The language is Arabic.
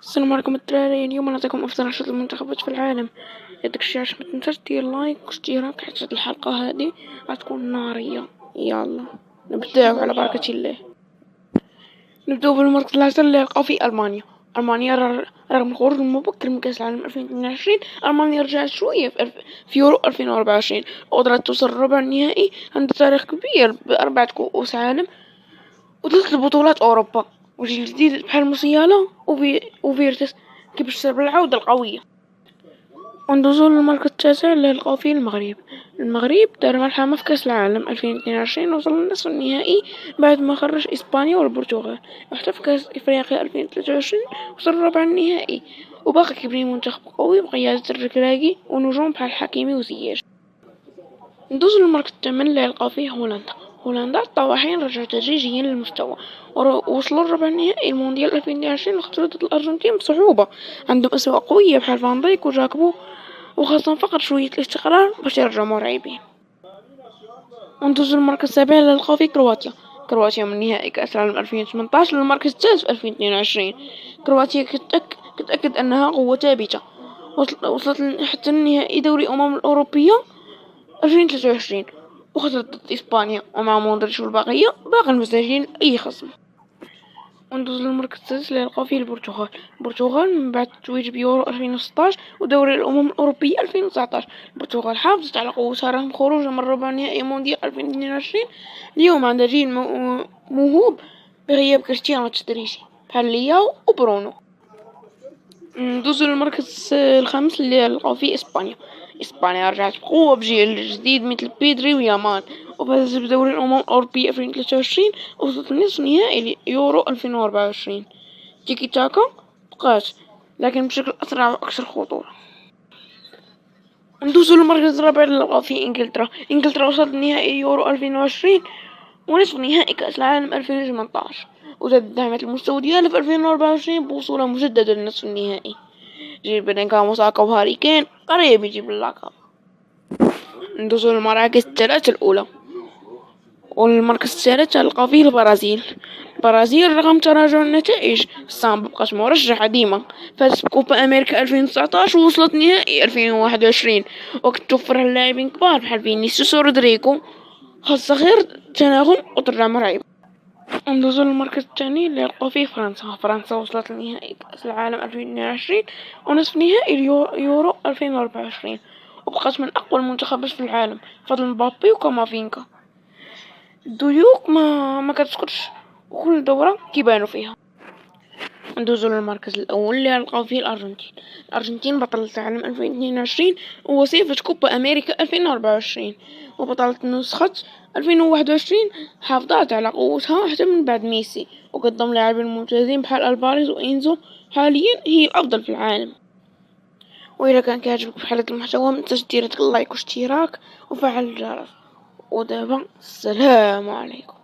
السلام عليكم الدراري. اليوم نعطيكم افضل 10 المنتخبات في العالم. يدك الشي عشان متنساش دير لايك واشتراك حتى الحلقة هذه غتكون نارية. يلا نبداو على بركة الله. نبداو بالمركز العاشر اللي لقاو فيه ألمانيا رغم الخروج المبكر من كأس العالم 2022. ألمانيا رجعت شوية في يورو 2024 وقدرت توصل الربع النهائي. عندها تاريخ كبير بأربعة كؤوس عالم وثلاث بطولات أوروبا، وجيل جديد بحال موسيالا وفيرتس كيبشر بالعودة القوية. وندوزو للمركز التاسع اللي لقاو فيه المغرب دار ملحمة في كأس العالم 2022 وصل للنصف النهائي بعد ما خرج إسبانيا والبرتغال. وحتى في كأس إفريقيا 2023 وصل الربع النهائي وباقي كيبني منتخب قوي بقيادة الركراكي ونجوم بحال حكيمي وزياش. ندوزو للمركز الثامن اللي لقاو فيه هولندا الطواحين رجعوا تدريجيا للمستوى ووصلوا الربع النهائي المونديال 2022 وخسروا ضد الأرجنتين بصعوبة. عندهم أسماء قوية بحال فان دايك وجاكبو وخاصة فقط شوية الاستقرار باش يرجعوا مرعبين. وندوزو للمركز السابع اللي لقاو فيه كرواتيا من نهائي كأس العالم 2018 للمركز الثالث 2022. كرواتيا كتأكد أنها قوة ثابتة، وصلت حتى النهائي دوري الأوروبية 2023 وخسرت ضد إسبانيا ومع مودريتش والبقية باقي المساجين أي خصم. وندوز للمركز السادس اللي لقاو فيه البرتغال من بعد التتويج بيورو 2016 ودوري الأمم الأوروبية 2019. البرتغال حافظت على قوتها رغم خروجها من ربع نهائي مونديال 2022. اليوم عندها جيل موهوب بغياب كريستيانو التدريجي بحال لياو وبرونو. ندوزو للمركز الخامس اللي لقاو فيه إسبانيا رجعت بقوة بجيل جديد مثل بيدري ويامان وفازت بدوري الأمم الأوروبية 2023 ووصلت لنصف نهائي يورو 2024. تيكي تاكا بقات لكن بشكل أسرع وأكثر خطورة. ندوزو للمركز الرابع اللي لقاو فيه إنجلترا وصلت لنهائي يورو 2020 ونصف نهائي كأس العالم 2018 وزادت دعمت المستوى ديالها في 2024 بوصولها مجددا لنصف النهائي. جيل بيلينغهام وساكا وهاري كين قريب يجيب اللقب. ندوزو للمراكز الثلاثة الأولى. والمركز الثالث تلقى فيه البرازيل رغم تراجع النتائج الصامبا بقات مرشحة ديما. فازت بكوبا أمريكا 2019 ووصلت نهائي 2021 وقت توفرها اللاعبين كبار بحال فينيسيوس ورودريغو خاصة غير تناغم وترجع مرعب. ندوزو للمركز الثاني اللي لقاو فيه فرنسا وصلت لنهائي كأس العالم 2022 ونصف نهائي اليورو 2024 وبقات من أقوى المنتخبات في العالم فضل مبابي وكامافينكا. الضيوف ما كتسكتش وكل دورة كيبانوا فيها. ندوزو للمركز الأول اللي لقاو فيه الأرجنتين بطلة العالم 2022 ووصيفة كوبا أمريكا 2024 وبطلة نسخة 2021. حافظت على قوتها حتى من بعد ميسي وقدم لاعبين ممتازين بحال ألفاريز وإنزو. حاليا هي الأفضل في العالم. وإذا كان كيعجبك في حالة المحتوى متنساش دير لايك واشتراك وفعل الجرس. ودابا السلام عليكم.